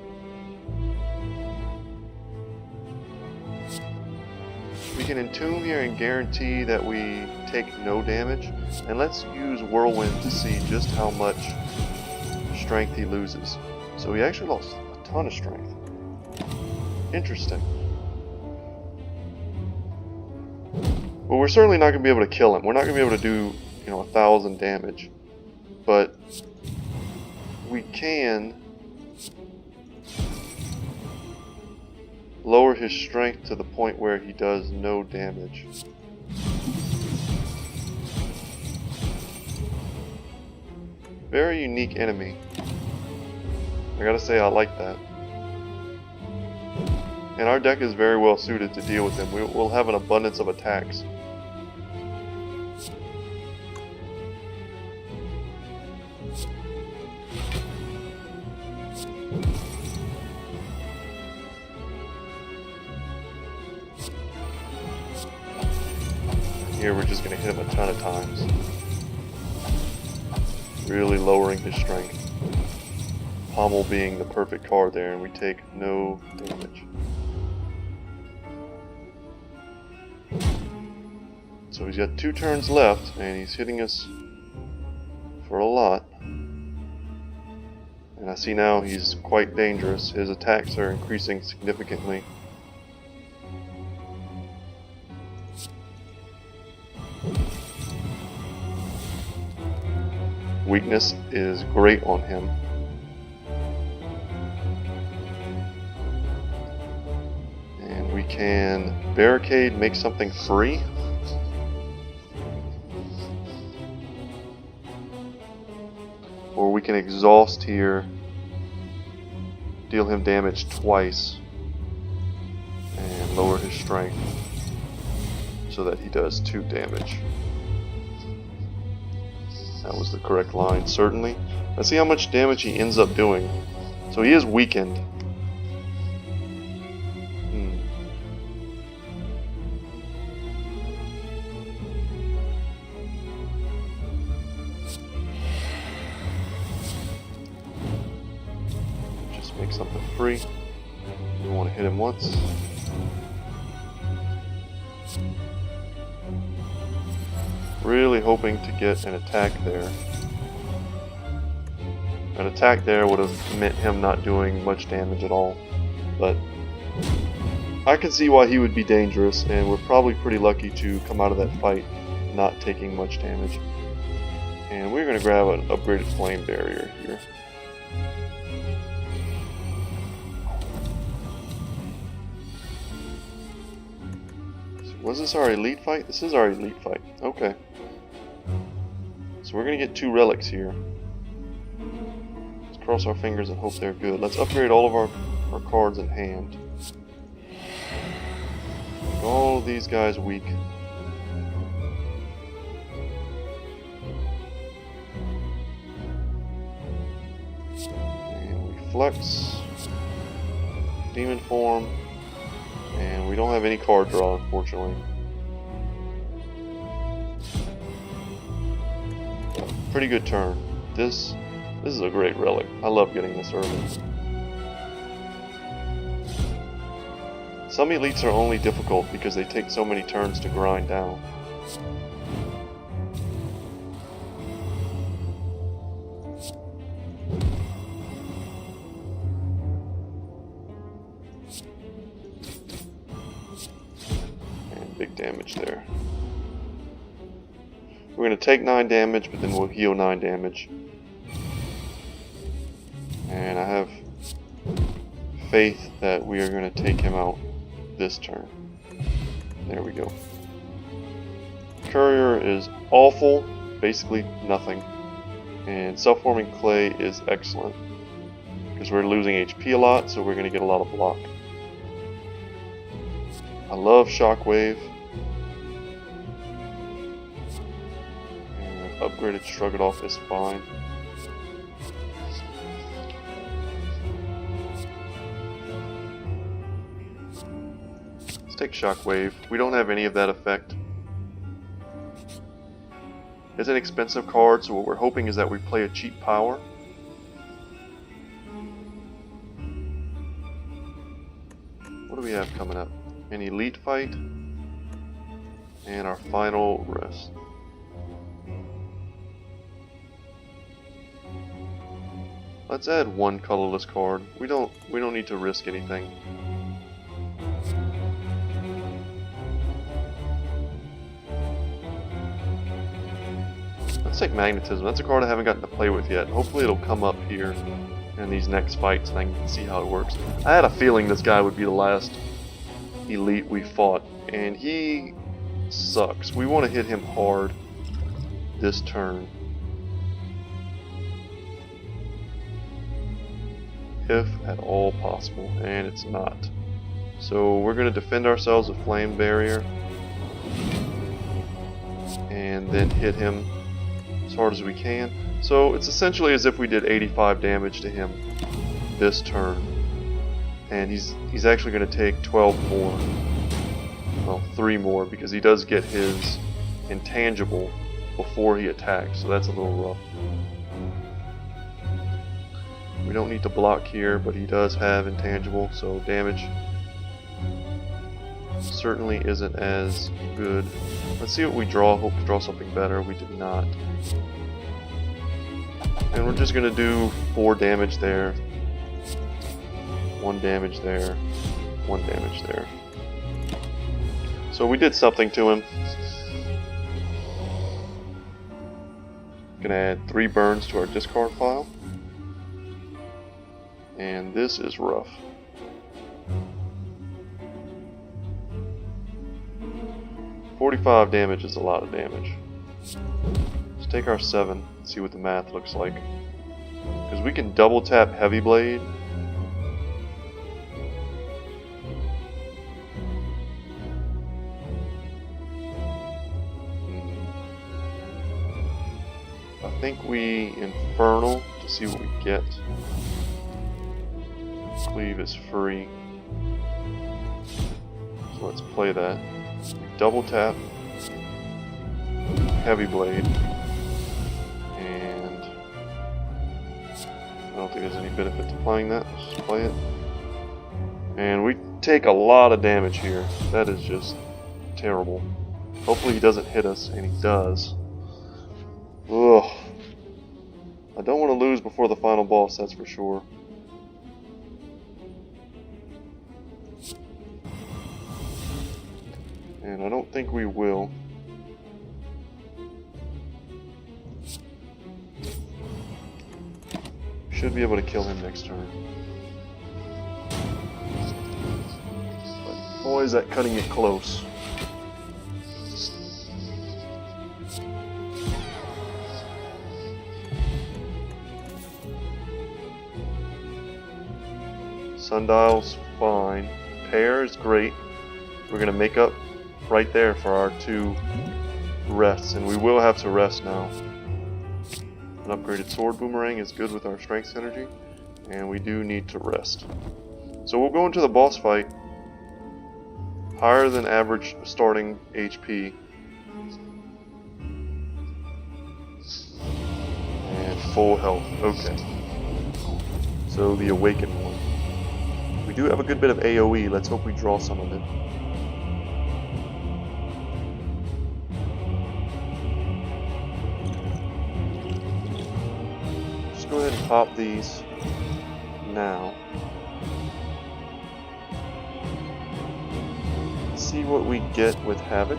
A: We can entomb here and guarantee that we take no damage. And let's use Whirlwind to see just how much strength he loses. So he actually lost a ton of strength. Interesting. Well, we're certainly not going to be able to kill him. We're not going to be able to do, 1,000 damage. But we can lower his strength to the point where he does no damage. Very unique enemy. I gotta say, I like that. And our deck is very well suited to deal with him. We'll have an abundance of attacks. Here we're just going to hit him a ton of times. Really lowering his strength. Pommel being the perfect card there, and we take no damage. So he's got 2 turns left, and he's hitting us for a lot. And I see now he's quite dangerous. His attacks are increasing significantly. Weakness is great on him. And we can barricade, make something free. Or we can exhaust here, deal him damage twice, and lower his strength so that he does 2 damage. That was the correct line, certainly. Let's see how much damage he ends up doing. So he is weakened. Just make something free. We want to hit him once. Really hoping to get an attack there. An attack there would have meant him not doing much damage at all. But I can see why he would be dangerous, and we're probably pretty lucky to come out of that fight not taking much damage. And we're going to grab an upgraded flame barrier here. Was this our elite fight? This is our elite fight. Okay. So we're going to get 2 relics here. Let's cross our fingers and hope they're good. Let's upgrade all of our cards in hand. Make all of these guys weak. And we flex. Demon form. And we don't have any card draw, unfortunately. Pretty good turn. This is a great relic. I love getting this early. Some elites are only difficult because they take so many turns to grind down. And big damage there. We're going to take 9 damage, but then we'll heal 9 damage. And I have faith that we are going to take him out this turn. There we go. Courier is awful, basically nothing. And self-forming clay is excellent, because we're losing HP a lot, so we're going to get a lot of block. I love Shockwave. Upgraded Shrug It Off is fine. Let's take Shockwave. We don't have any of that effect. It's an expensive card, so what we're hoping is that we play a cheap power. What do we have coming up? An elite fight? And our final rest. Let's add one colorless card. We don't need to risk anything. Let's take Magnetism. That's a card I haven't gotten to play with yet. Hopefully it'll come up here in these next fights and I can see how it works. I had a feeling this guy would be the last elite we fought, and he sucks. We want to hit him hard this turn. If at all possible, and it's not. So we're going to defend ourselves with Flame Barrier and then hit him as hard as we can. So it's essentially as if we did 85 damage to him this turn, and he's actually going to take 12 more, well 3 more, because he does get his intangible before he attacks, so that's a little rough. We don't need to block here, but he does have intangible, so damage certainly isn't as good. Let's see what we draw. Hope to draw something better. We did not. And we're just going to do 4 damage there. 1 damage there. 1 damage there. So we did something to him. Gonna add 3 burns to our discard pile. And this is rough. $45 damage is a lot of damage. Let's take our 7 and see what the math looks like. Because we can double tap Heavy Blade. I think we Infernal to see what we get. Cleave is free. So let's play that. Double tap Heavy Blade, and I don't think there's any benefit to playing that. Let's just play it. And we take a lot of damage here. That is just terrible. Hopefully he doesn't hit us, and he does. Ugh. I don't want to lose before the final boss, that's for sure. And I don't think we will. Should be able to kill him next turn. But boy, is that cutting it close. Sundial's fine. Pair is great. We're going to make up right there for our 2 rests, and we will have to rest now. An upgraded sword boomerang is good with our strength synergy, and we do need to rest. So we'll go into the boss fight. Higher than average starting HP. And full health. Okay. So the awakened one. We do have a good bit of AoE. Let's hope we draw some of it. Go ahead and pop these now. See what we get with Havoc.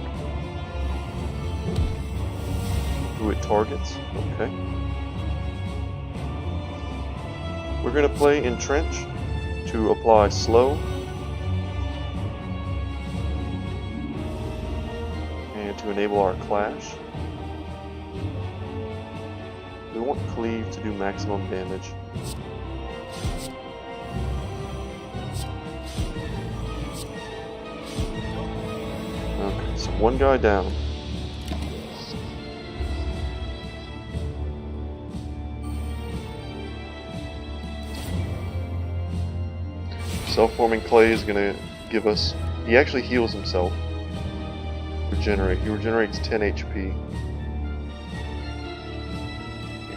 A: Who it targets. Okay. We're going to play Entrench to apply slow. And to enable our clash. We want Cleave to do maximum damage. Okay, so 1 guy down. Self-forming clay is going to give us... He actually heals himself. Regenerate. He regenerates 10 HP.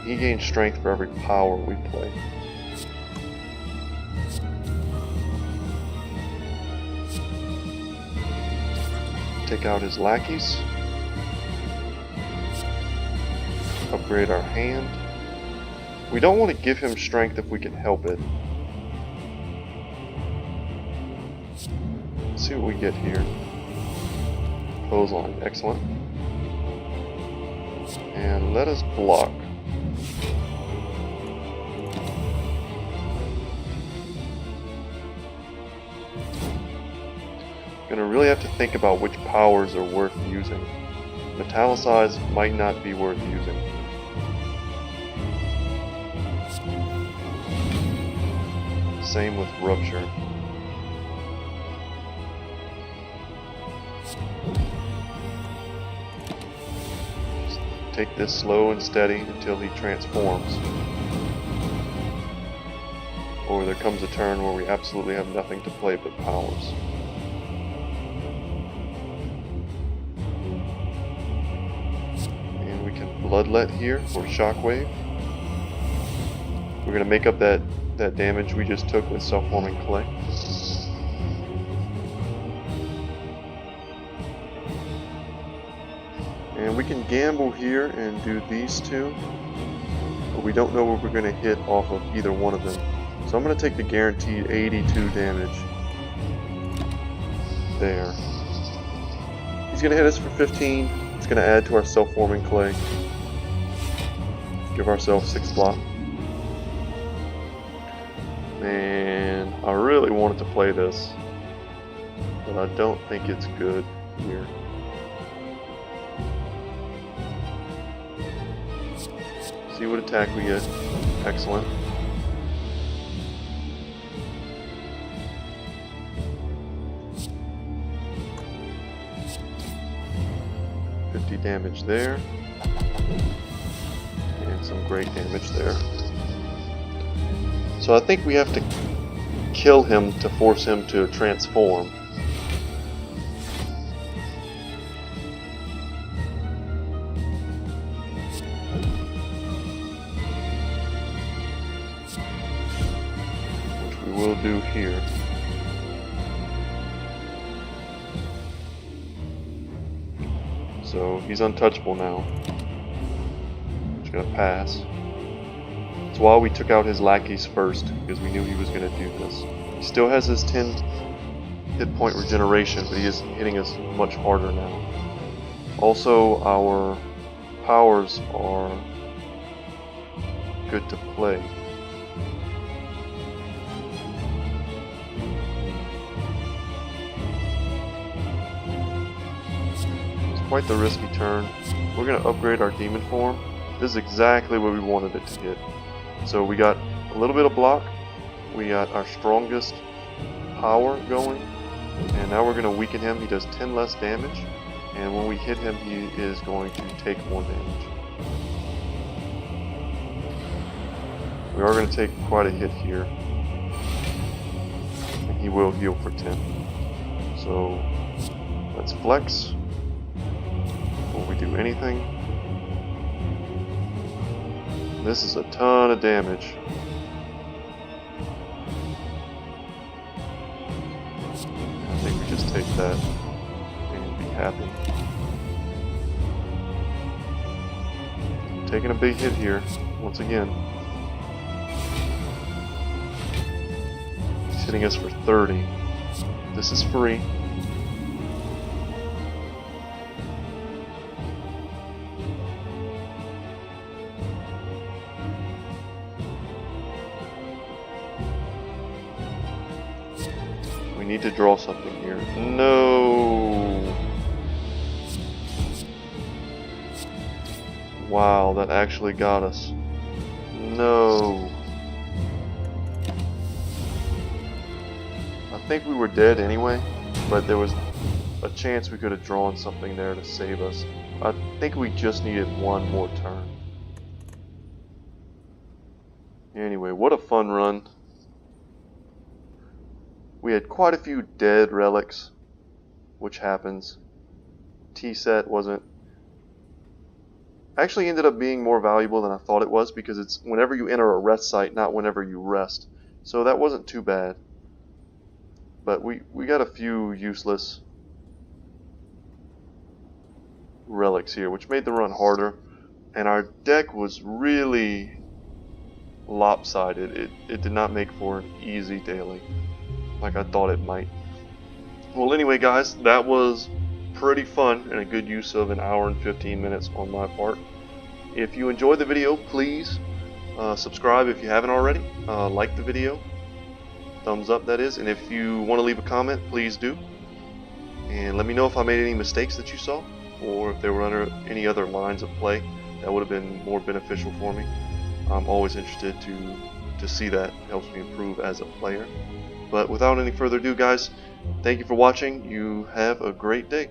A: He gains strength for every power we play. take out his lackeys. Upgrade our hand. We don't want to give him strength if we can help it. Let's see what we get here. Clothesline, excellent. And let us block. Gonna really have to think about which powers are worth using. Metallicize might not be worth using. Same with Rupture. Just take this slow and steady until he transforms. Or there comes a turn where we absolutely have nothing to play but powers. And we can Bloodlet here for Shockwave. We're going to make up that damage we just took with self-forming clay. And we can gamble here and do these two, but we don't know what we're going to hit off of either one of them. So I'm going to take the guaranteed 82 damage. There. He's going to hit us for 15. It's going to add to our self-forming clay. Give ourselves 6 block. Man, I really wanted to play this, but I don't think it's good here. See what attack we get. Excellent. Damage there, and some great damage there. So I think we have to kill him to force him to transform. Which we will do here. So he's untouchable now. Just gonna pass. That's why we took out his lackeys first, because we knew he was gonna do this. He still has his 10 hit point regeneration, but he is hitting us much harder now. Also, our powers are good to play. Quite the risky turn. We're going to upgrade our demon form. This is exactly what we wanted it to hit. So we got a little bit of block, we got our strongest power going, and now we're going to weaken him. He does 10 less damage, and when we hit him he is going to take more damage. We are going to take quite a hit here, and he will heal for 10. So let's flex. Will we do anything? This is a ton of damage. I think we just take that and be happy. Taking a big hit here, once again. He's hitting us for 30. This is free. We need to draw something here. No! Wow, that actually got us. No! I think we were dead anyway, but there was a chance we could have drawn something there to save us. I think we just needed one more turn. Anyway, what a fun run. We had quite a few dead relics, which happens. T-set wasn't... actually ended up being more valuable than I thought it was, because it's whenever you enter a rest site, not whenever you rest. So that wasn't too bad. But we got a few useless relics here, which made the run harder. And our deck was really lopsided. It did not make for an easy daily like I thought it might. Well, anyway guys, that was pretty fun and a good use of an hour and 15 minutes on my part. If you enjoyed the video, please subscribe if you haven't already. Like the video, thumbs up that is, and if you want to leave a comment, please do. And let me know if I made any mistakes that you saw, or if there were any other lines of play that would have been more beneficial for me. I'm always interested to see that. It helps me improve as a player. But without any further ado, guys, thank you for watching. You have a great day.